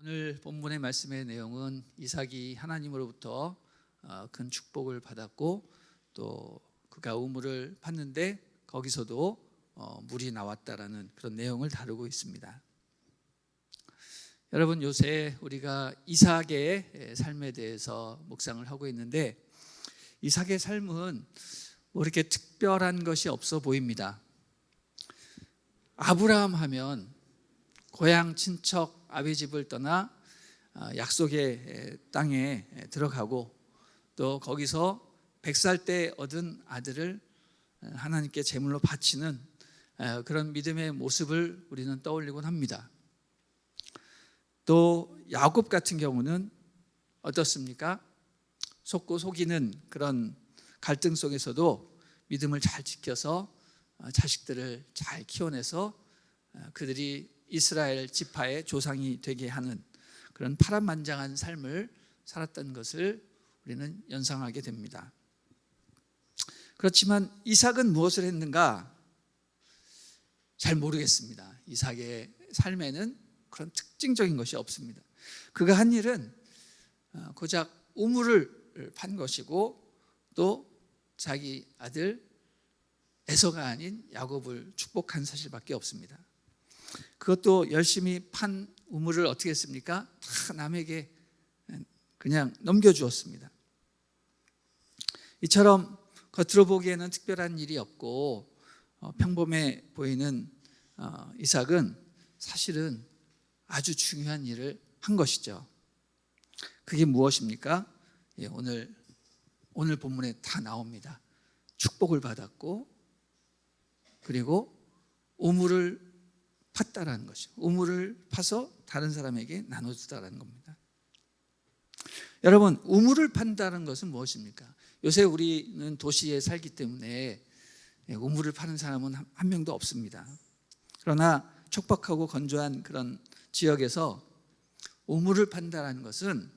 오늘 본문의 말씀의 내용은 이삭이 하나님으로부터 큰 축복을 받았고 또 그가 우물을 팠는데 거기서도 물이 나왔다라는 그런 내용을 다루고 있습니다. 여러분, 요새 우리가 이삭의 삶에 대해서 묵상을 하고 있는데 이삭의 삶은 뭐 이렇게 특별한 것이 없어 보입니다. 아브라함 하면 고향 친척 아비 집을 떠나 약속의 땅에 들어가고 또 거기서 100살 때 얻은 아들을 하나님께 제물로 바치는 그런 믿음의 모습을 우리는 떠올리곤 합니다. 또 야곱 같은 경우는 어떻습니까? 속고 속이는 그런 갈등 속에서도 믿음을 잘 지켜서 자식들을 잘 키워내서 그들이 이스라엘 지파의 조상이 되게 하는 그런 파란만장한 삶을 살았던 것을 우리는 연상하게 됩니다. 그렇지만 이삭은 무엇을 했는가? 잘 모르겠습니다. 이삭의 삶에는 그런 특징적인 것이 없습니다. 그가 한 일은 고작 우물을 판 것이고 또 자기 아들 에서가 아닌 야곱을 축복한 사실밖에 없습니다. 그것도 열심히 판 우물을 어떻게 했습니까? 다 남에게 그냥 넘겨주었습니다. 이처럼 겉으로 보기에는 특별한 일이 없고 평범해 보이는 이삭은 사실은 아주 중요한 일을 한 것이죠. 그게 무엇입니까? 오늘 본문에 다 나옵니다. 축복을 받았고 그리고 우물을 팠다라는 것이죠. 우물을 파서 다른 사람에게 나눠주다라는 겁니다. 여러분, 우물을 판다는 것은 무엇입니까? 요새 우리는 도시에 살기 때문에 우물을 파는 사람은 한 명도 없습니다. 그러나 촉박하고 건조한 그런 지역에서 우물을 판다는 것은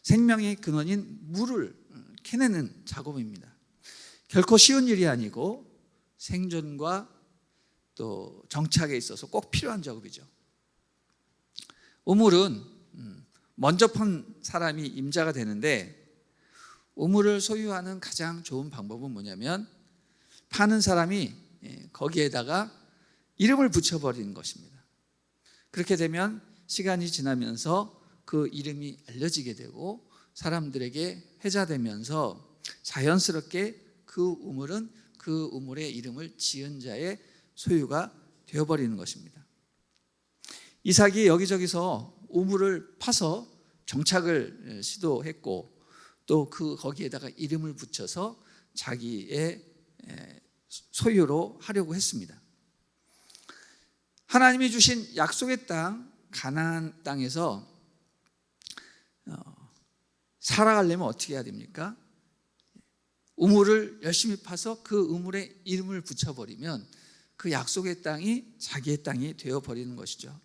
생명의 근원인 물을 캐내는 작업입니다. 결코 쉬운 일이 아니고 생존과 또 정착에 있어서 꼭 필요한 작업이죠. 우물은 먼저 판 사람이 임자가 되는데 우물을 소유하는 가장 좋은 방법은 뭐냐면 파는 사람이 거기에다가 이름을 붙여버리는 것입니다. 그렇게 되면 시간이 지나면서 그 이름이 알려지게 되고 사람들에게 회자되면서 자연스럽게 그 우물은 그 우물의 이름을 지은 자의 소유가 되어버리는 것입니다. 이삭이 여기저기서 우물을 파서 정착을 시도했고 또 거기에다가 이름을 붙여서 자기의 소유로 하려고 했습니다. 하나님이 주신 약속의 땅 가나안 땅에서 살아가려면 어떻게 해야 됩니까? 우물을 열심히 파서 그 우물에 이름을 붙여버리면 그 약속의 땅이 자기의 땅이 되어버리는 것이죠.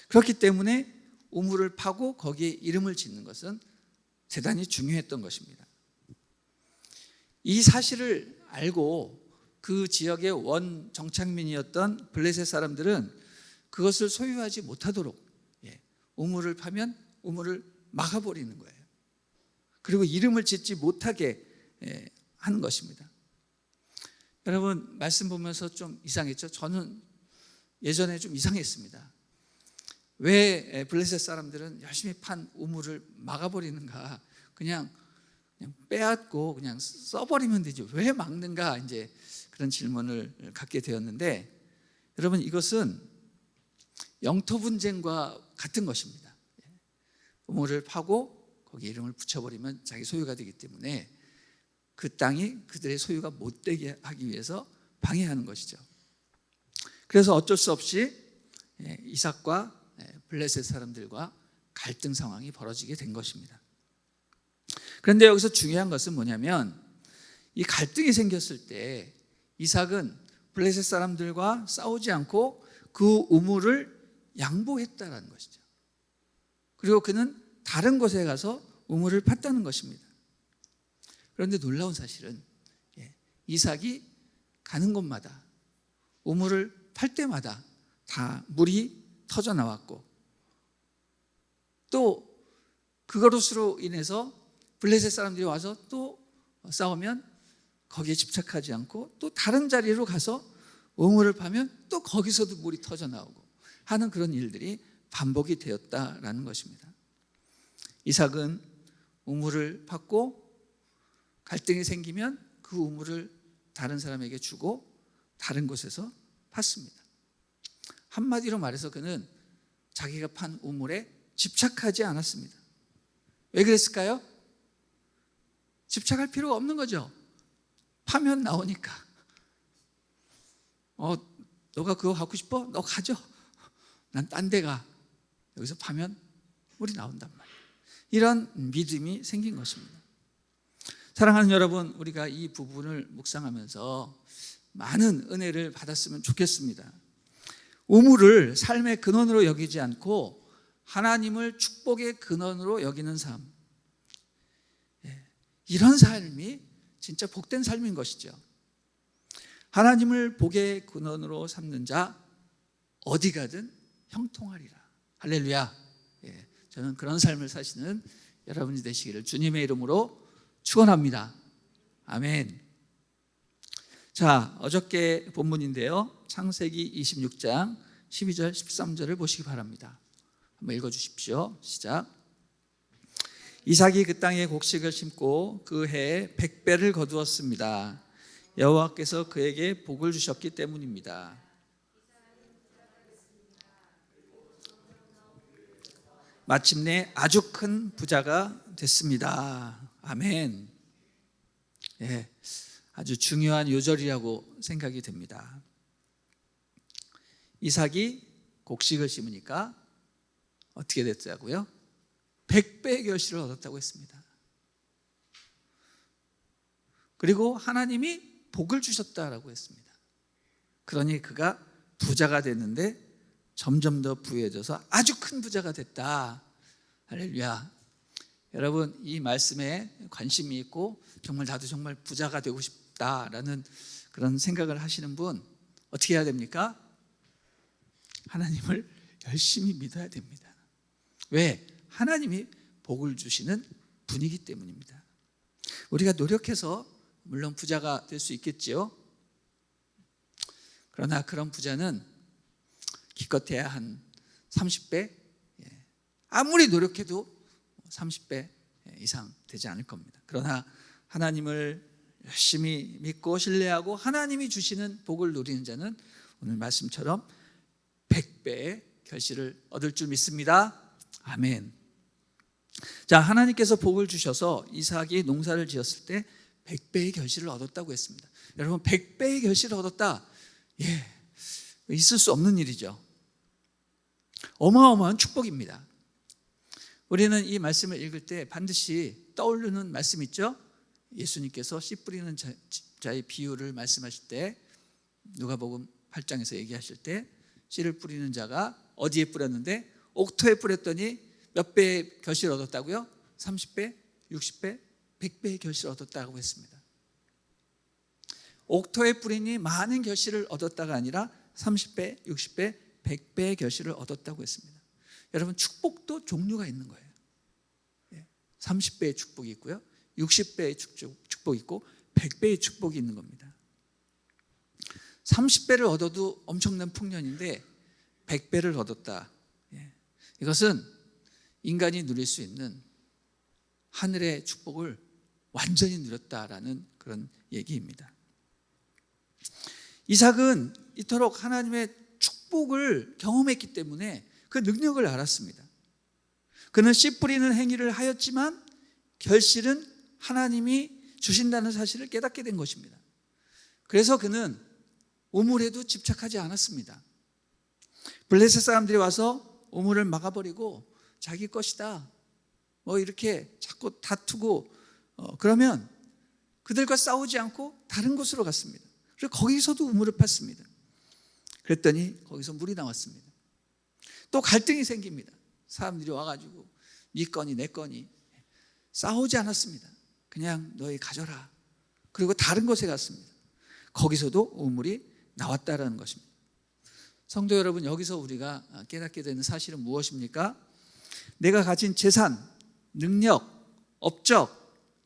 그렇기 때문에 우물을 파고 거기에 이름을 짓는 것은 대단히 중요했던 것입니다. 이 사실을 알고 그 지역의 원 정착민이었던 블레셋 사람들은 그것을 소유하지 못하도록 우물을 파면 우물을 막아버리는 거예요. 그리고 이름을 짓지 못하게 하는 것입니다. 여러분, 말씀 보면서 좀 이상했죠? 저는 예전에 좀 이상했습니다. 왜 블레셋 사람들은 열심히 판 우물을 막아버리는가? 그냥 빼앗고 그냥 써버리면 되지 왜 막는가? 이제 그런 질문을 갖게 되었는데 여러분, 이것은 영토 분쟁과 같은 것입니다. 우물을 파고 거기 이름을 붙여버리면 자기 소유가 되기 때문에 그 땅이 그들의 소유가 못 되게 하기 위해서 방해하는 것이죠. 그래서 어쩔 수 없이 이삭과 블레셋 사람들과 갈등 상황이 벌어지게 된 것입니다. 그런데 여기서 중요한 것은 뭐냐면 이 갈등이 생겼을 때 이삭은 블레셋 사람들과 싸우지 않고 그 우물을 양보했다는 것이죠. 그리고 그는 다른 곳에 가서 우물을 팠다는 것입니다. 그런데 놀라운 사실은 이삭이 가는 곳마다 우물을 팔 때마다 다 물이 터져 나왔고 또 그것으로 인해서 블레셋 사람들이 와서 또 싸우면 거기에 집착하지 않고 또 다른 자리로 가서 우물을 파면 또 거기서도 물이 터져 나오고 하는 그런 일들이 반복이 되었다라는 것입니다. 이삭은 우물을 팠고 갈등이 생기면 그 우물을 다른 사람에게 주고 다른 곳에서 팠습니다. 한마디로 말해서 그는 자기가 판 우물에 집착하지 않았습니다. 왜 그랬을까요? 집착할 필요가 없는 거죠. 파면 나오니까. 너가 그거 갖고 싶어? 너 가져. 난 딴 데 가. 여기서 파면 물이 나온단 말이에요. 이런 믿음이 생긴 것입니다. 사랑하는 여러분, 우리가 이 부분을 묵상하면서 많은 은혜를 받았으면 좋겠습니다. 우물을 삶의 근원으로 여기지 않고 하나님을 축복의 근원으로 여기는 삶, 이런 삶이 진짜 복된 삶인 것이죠. 하나님을 복의 근원으로 삼는 자 어디 가든 형통하리라. 할렐루야. 저는 그런 삶을 사시는 여러분이 되시기를 주님의 이름으로 축원합니다. 아멘. 자, 어저께 본문인데요, 창세기 26장 12절 13절을 보시기 바랍니다. 한번 읽어주십시오. 시작. 이삭이 그 땅에 곡식을 심고 그 해에 100배를 거두었습니다. 여호와께서 그에게 복을 주셨기 때문입니다. 마침내 아주 큰 부자가 됐습니다. 아멘. 아주 중요한 요절이라고 생각이 됩니다. 이삭이 곡식을 심으니까 어떻게 됐다고요? 100배의 결실을 얻었다고 했습니다. 그리고 하나님이 복을 주셨다라고 했습니다. 그러니 그가 부자가 됐는데 점점 더 부유해져서 아주 큰 부자가 됐다. 할렐루야. 여러분, 이 말씀에 관심이 있고 정말 나도 정말 부자가 되고 싶다라는 그런 생각을 하시는 분, 어떻게 해야 됩니까? 하나님을 열심히 믿어야 됩니다. 왜? 하나님이 복을 주시는 분이기 때문입니다. 우리가 노력해서 물론 부자가 될 수 있겠지요. 그러나 그런 부자는 기껏해야 한 30배, 아무리 노력해도 30배 이상 되지 않을 겁니다. 그러나 하나님을 열심히 믿고 신뢰하고 하나님이 주시는 복을 누리는 자는 오늘 말씀처럼 100배의 결실을 얻을 줄 믿습니다. 아멘. 자, 하나님께서 복을 주셔서 이삭이 농사를 지었을 때 100배의 결실을 얻었다고 했습니다. 여러분, 100배의 결실을 얻었다. 있을 수 없는 일이죠. 어마어마한 축복입니다. 우리는 이 말씀을 읽을 때 반드시 떠오르는 말씀 있죠? 예수님께서 씨 뿌리는 자의 비유를 말씀하실 때, 누가복음 8장에서 얘기하실 때 씨를 뿌리는 자가 어디에 뿌렸는데 옥토에 뿌렸더니 몇 배의 결실을 얻었다고요? 30배, 60배, 100배의 결실을 얻었다고 했습니다. 옥토에 뿌리니 많은 결실을 얻었다가 아니라 30배, 60배, 100배의 결실을 얻었다고 했습니다. 여러분, 축복도 종류가 있는 거예요. 30배의 축복이 있고요, 60배의 축복이 있고 100배의 축복이 있는 겁니다. 30배를 얻어도 엄청난 풍년인데 100배를 얻었다. 이것은 인간이 누릴 수 있는 하늘의 축복을 완전히 누렸다라는 그런 얘기입니다. 이삭은 이토록 하나님의 축복을 경험했기 때문에 그 능력을 알았습니다. 그는 씨 뿌리는 행위를 하였지만 결실은 하나님이 주신다는 사실을 깨닫게 된 것입니다. 그래서 그는 우물에도 집착하지 않았습니다. 블레셋 사람들이 와서 우물을 막아버리고 자기 것이다 이렇게 자꾸 다투고 그러면 그들과 싸우지 않고 다른 곳으로 갔습니다. 그래서 거기서도 우물을 팠습니다. 그랬더니 거기서 물이 나왔습니다. 또 갈등이 생깁니다. 사람들이 와가지고 네 거니 내 거니 싸우지 않았습니다. 그냥 너희 가져라. 그리고 다른 곳에 갔습니다. 거기서도 우물이 나왔다라는 것입니다. 성도 여러분, 여기서 우리가 깨닫게 되는 사실은 무엇입니까? 내가 가진 재산, 능력, 업적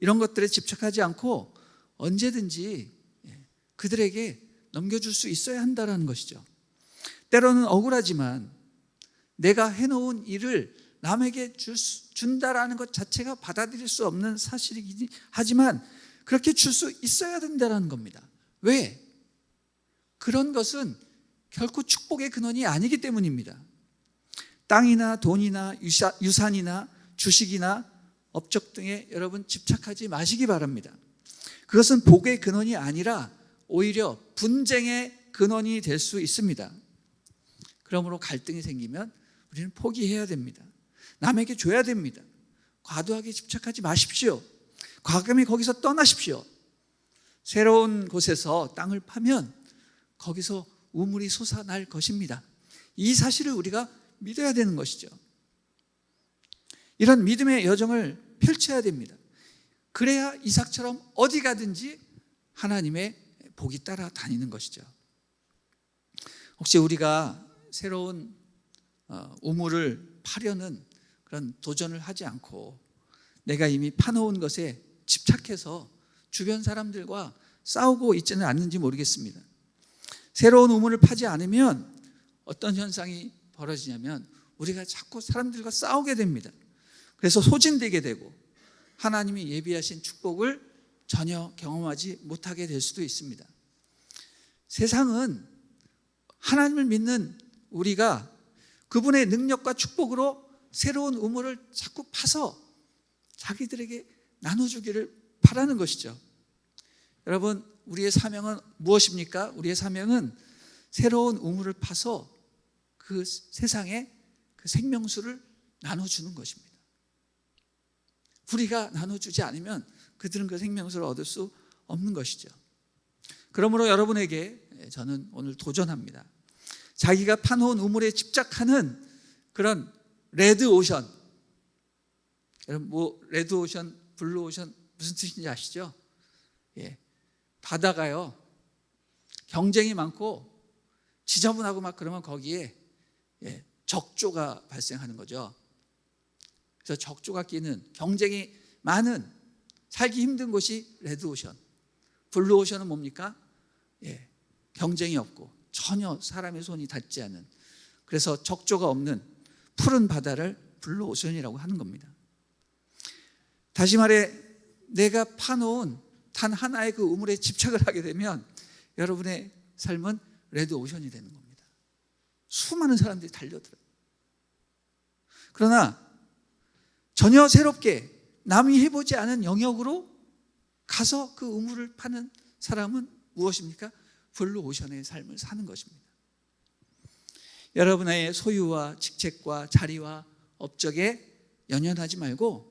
이런 것들에 집착하지 않고 언제든지 그들에게 넘겨줄 수 있어야 한다는 것이죠. 때로는 억울하지만 내가 해놓은 일을 남에게 준다라는 것 자체가 받아들일 수 없는 사실이긴 하지만 그렇게 줄 수 있어야 된다는 겁니다. 왜? 그런 것은 결코 축복의 근원이 아니기 때문입니다. 땅이나 돈이나 유산이나 주식이나 업적 등에 여러분 집착하지 마시기 바랍니다. 그것은 복의 근원이 아니라 오히려 분쟁의 근원이 될 수 있습니다. 그러므로 갈등이 생기면 우리는 포기해야 됩니다. 남에게 줘야 됩니다. 과도하게 집착하지 마십시오. 과감히 거기서 떠나십시오. 새로운 곳에서 땅을 파면 거기서 우물이 솟아날 것입니다. 이 사실을 우리가 믿어야 되는 것이죠. 이런 믿음의 여정을 펼쳐야 됩니다. 그래야 이삭처럼 어디 가든지 하나님의 복이 따라다니는 것이죠. 혹시 우리가 새로운 우물을 파려는 그런 도전을 하지 않고 내가 이미 파놓은 것에 집착해서 주변 사람들과 싸우고 있지는 않는지 모르겠습니다. 새로운 우물을 파지 않으면 어떤 현상이 벌어지냐면 우리가 자꾸 사람들과 싸우게 됩니다. 그래서 소진되게 되고 하나님이 예비하신 축복을 전혀 경험하지 못하게 될 수도 있습니다. 세상은 하나님을 믿는 우리가 그분의 능력과 축복으로 새로운 우물을 자꾸 파서 자기들에게 나눠주기를 바라는 것이죠. 여러분, 우리의 사명은 무엇입니까? 우리의 사명은 새로운 우물을 파서 그 세상에 그 생명수를 나눠주는 것입니다. 우리가 나눠주지 않으면 그들은 그 생명수를 얻을 수 없는 것이죠. 그러므로 여러분에게 저는 오늘 도전합니다. 자기가 파놓은 우물에 집착하는 그런 레드오션, 여러분 뭐 레드오션, 블루오션 무슨 뜻인지 아시죠? 예, 바다가요 경쟁이 많고 지저분하고 막 그러면 거기에 적조가 발생하는 거죠. 그래서 적조가 끼는 경쟁이 많은 살기 힘든 곳이 레드오션. 블루오션은 뭡니까? 경쟁이 없고 전혀 사람의 손이 닿지 않은, 그래서 적조가 없는 푸른 바다를 블루오션이라고 하는 겁니다. 다시 말해 내가 파놓은 단 하나의 그 우물에 집착을 하게 되면 여러분의 삶은 레드오션이 되는 겁니다. 수많은 사람들이 달려들어요. 그러나 전혀 새롭게 남이 해보지 않은 영역으로 가서 그 우물을 파는 사람은 무엇입니까? 블루오션의 삶을 사는 것입니다. 여러분의 소유와 직책과 자리와 업적에 연연하지 말고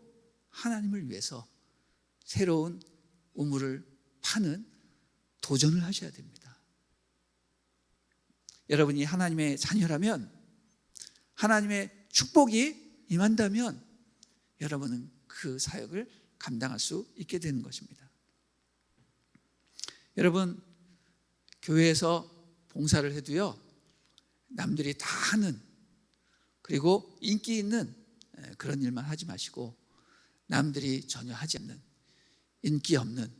하나님을 위해서 새로운 우물을 파는 도전을 하셔야 됩니다. 여러분이 하나님의 자녀라면, 하나님의 축복이 임한다면 여러분은 그 사역을 감당할 수 있게 되는 것입니다. 여러분, 교회에서 봉사를 해도요 남들이 다 하는, 그리고 인기 있는 그런 일만 하지 마시고 남들이 전혀 하지 않는, 인기 없는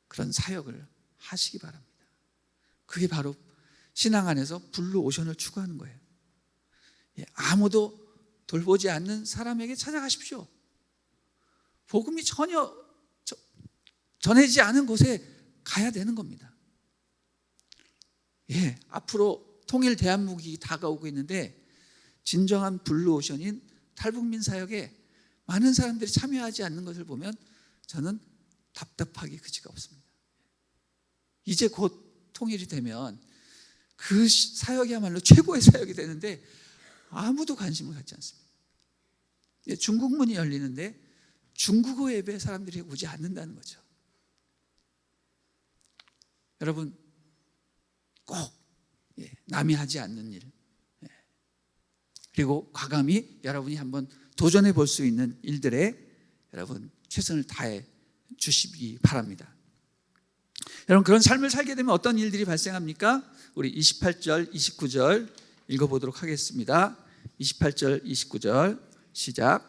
그런 사역을 하시기 바랍니다. 그게 바로 신앙 안에서 블루오션을 추구하는 거예요. 아무도 돌보지 않는 사람에게 찾아가십시오. 복음이 전혀 전해지지 않은 곳에 가야 되는 겁니다. 앞으로 통일 대한민국이 다가오고 있는데 진정한 블루오션인 탈북민 사역에 많은 사람들이 참여하지 않는 것을 보면 저는 답답하기 그지가 없습니다. 이제 곧 통일이 되면 그 사역이야말로 최고의 사역이 되는데 아무도 관심을 갖지 않습니다. 중국문이 열리는데 중국어 예배 사람들이 오지 않는다는 거죠. 여러분, 꼭 남이 하지 않는 일, 그리고 과감히 여러분이 한번 도전해 볼 수 있는 일들에 여러분 최선을 다해 주시기 바랍니다. 여러분, 그런 삶을 살게 되면 어떤 일들이 발생합니까? 우리 28절, 29절 읽어보도록 하겠습니다. 28절, 29절 시작.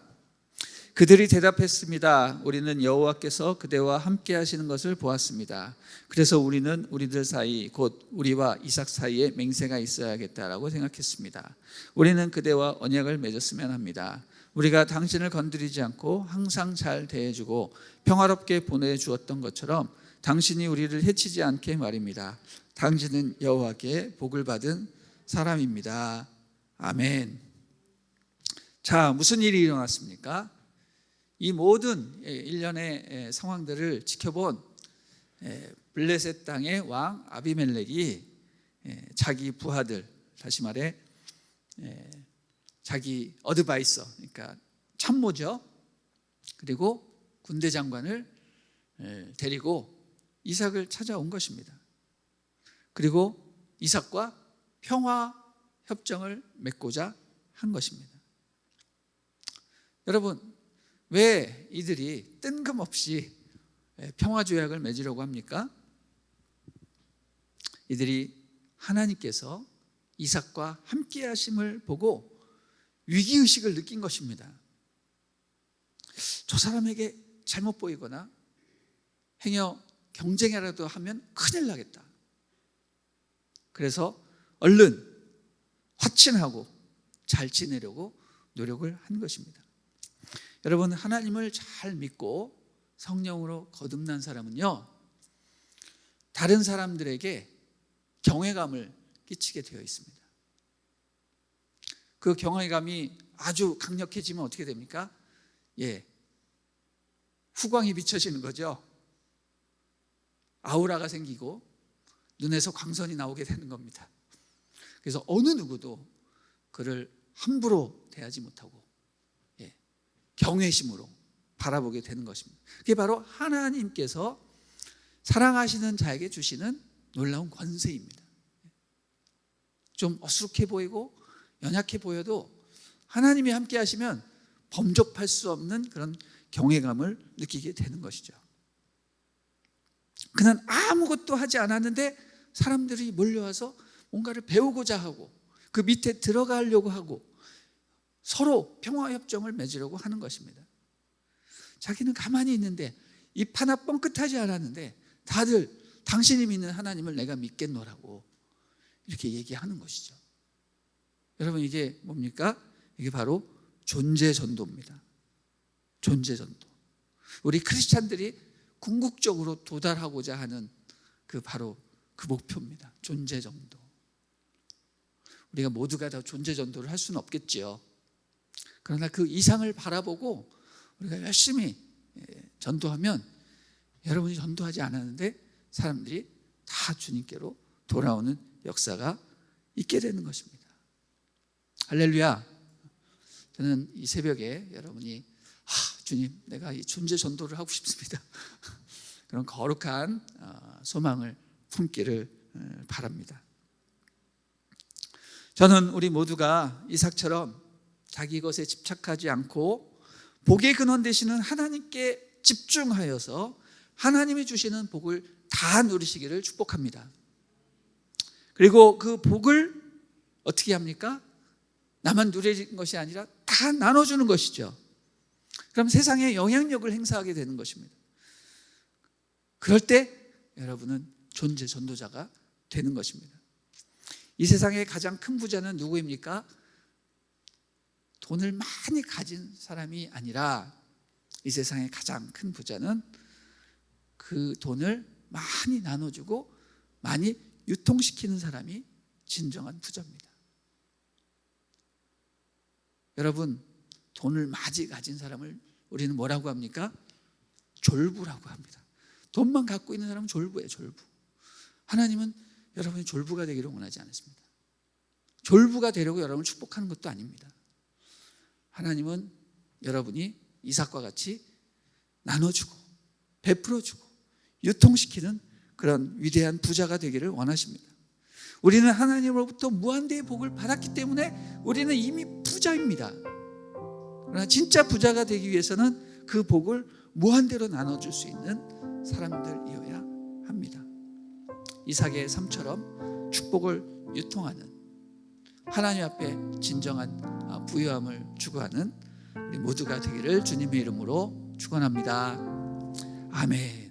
그들이 대답했습니다. 우리는 여호와께서 그대와 함께 하시는 것을 보았습니다. 그래서 우리는 우리들 사이 곧 우리와 이삭 사이에 맹세가 있어야겠다라고 생각했습니다. 우리는 그대와 언약을 맺었으면 합니다. 우리가 당신을 건드리지 않고 항상 잘 대해주고 평화롭게 보내주었던 것처럼 당신이 우리를 해치지 않게 말입니다. 당신은 여호와께 복을 받은 사람입니다. 아멘. 자, 무슨 일이 일어났습니까? 이 모든 일련의 상황들을 지켜본 블레셋 땅의 왕 아비멜렉이 자기 부하들, 다시 말해 자기 어드바이서, 그러니까 참모죠. 그리고 군대 장관을 데리고 이삭을 찾아온 것입니다. 그리고 이삭과 평화 협정을 맺고자 한 것입니다. 여러분, 왜 이들이 뜬금없이 평화조약을 맺으려고 합니까? 이들이 하나님께서 이삭과 함께 하심을 보고 위기의식을 느낀 것입니다. 저 사람에게 잘못 보이거나 행여 경쟁이라도 하면 큰일 나겠다. 그래서 얼른 화친하고 잘 지내려고 노력을 한 것입니다. 여러분, 하나님을 잘 믿고 성령으로 거듭난 사람은요, 다른 사람들에게 경외감을 끼치게 되어 있습니다. 그 경외감이 아주 강력해지면 어떻게 됩니까? 후광이 비춰지는 거죠. 아우라가 생기고 눈에서 광선이 나오게 되는 겁니다. 그래서 어느 누구도 그를 함부로 대하지 못하고 경외심으로 바라보게 되는 것입니다. 그게 바로 하나님께서 사랑하시는 자에게 주시는 놀라운 권세입니다. 좀 어수룩해 보이고 연약해 보여도 하나님이 함께 하시면 범접할 수 없는 그런 경외감을 느끼게 되는 것이죠. 그는 아무것도 하지 않았는데 사람들이 몰려와서 뭔가를 배우고자 하고 그 밑에 들어가려고 하고 서로 평화협정을 맺으려고 하는 것입니다. 자기는 가만히 있는데 입 하나 뻥끗하지 않았는데 다들 당신이 믿는 하나님을 내가 믿겠노라고 이렇게 얘기하는 것이죠. 여러분, 이게 뭡니까? 이게 바로 존재전도입니다. 존재전도. 우리 크리스찬들이 궁극적으로 도달하고자 하는 바로 그 목표입니다. 존재전도. 우리가 모두가 다 존재전도를 할 수는 없겠지요. 그러나 그 이상을 바라보고 우리가 열심히 전도하면 여러분이 전도하지 않았는데 사람들이 다 주님께로 돌아오는 역사가 있게 되는 것입니다. 할렐루야. 저는 이 새벽에 여러분이 주님, 내가 이 존재 전도를 하고 싶습니다. 그런 거룩한 소망을 품기를 바랍니다. 저는 우리 모두가 이삭처럼 자기 것에 집착하지 않고 복의 근원 되시는 하나님께 집중하여서 하나님이 주시는 복을 다 누리시기를 축복합니다. 그리고 그 복을 어떻게 합니까? 나만 누리는 것이 아니라 다 나눠주는 것이죠. 그럼 세상에 영향력을 행사하게 되는 것입니다. 그럴 때 여러분은 존재 전도자가 되는 것입니다. 이 세상의 가장 큰 부자는 누구입니까? 돈을 많이 가진 사람이 아니라 이 세상의 가장 큰 부자는 그 돈을 많이 나눠주고 많이 유통시키는 사람이 진정한 부자입니다. 여러분, 돈을 많이 가진 사람을 우리는 뭐라고 합니까? 졸부라고 합니다. 돈만 갖고 있는 사람은 졸부예요, 졸부. 하나님은 여러분이 졸부가 되기를 원하지 않습니다. 졸부가 되려고 여러분을 축복하는 것도 아닙니다. 하나님은 여러분이 이삭과 같이 나눠주고 베풀어주고 유통시키는 그런 위대한 부자가 되기를 원하십니다. 우리는 하나님으로부터 무한대의 복을 받았기 때문에 우리는 이미 부자입니다. 그러나 진짜 부자가 되기 위해서는 그 복을 무한대로 나눠줄 수 있는 사람들이어야 합니다. 이삭의 삶처럼 축복을 유통하는, 하나님 앞에 진정한 부유함을 추구하는 우리 모두가 되기를 주님의 이름으로 축원합니다. 아멘.